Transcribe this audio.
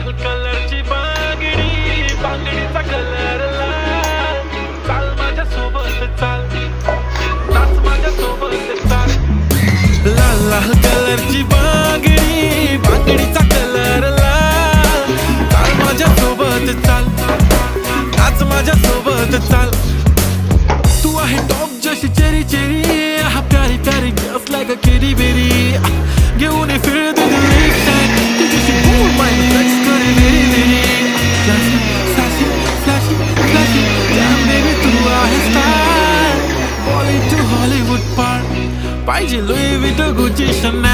लाल कलरची बांगडी, बांगडीचा कलर लाल. चाल माझ्या सोबत चाल, नाच माझ्या सोबत चाल. लाल लाल कलरची बांगडी, बांगडीचा कलर लाल. चाल माझ्या सोबत चाल, नाच माझ्या सोबत चाल. तू आहे टॉप जशी चेरी चेरी, हा प्यारी प्यारी just like a kitty bitty. घेऊन ये फिर दे दे एक time, तुझ्याशी cool mind flex करे मेरी मेरी. Flashy, flashy, flashy, flashy, damn baby तू आहे star. Bollywood to Hollywood पार, पाहिजे Louis Vuitton, Gucci, Chanel.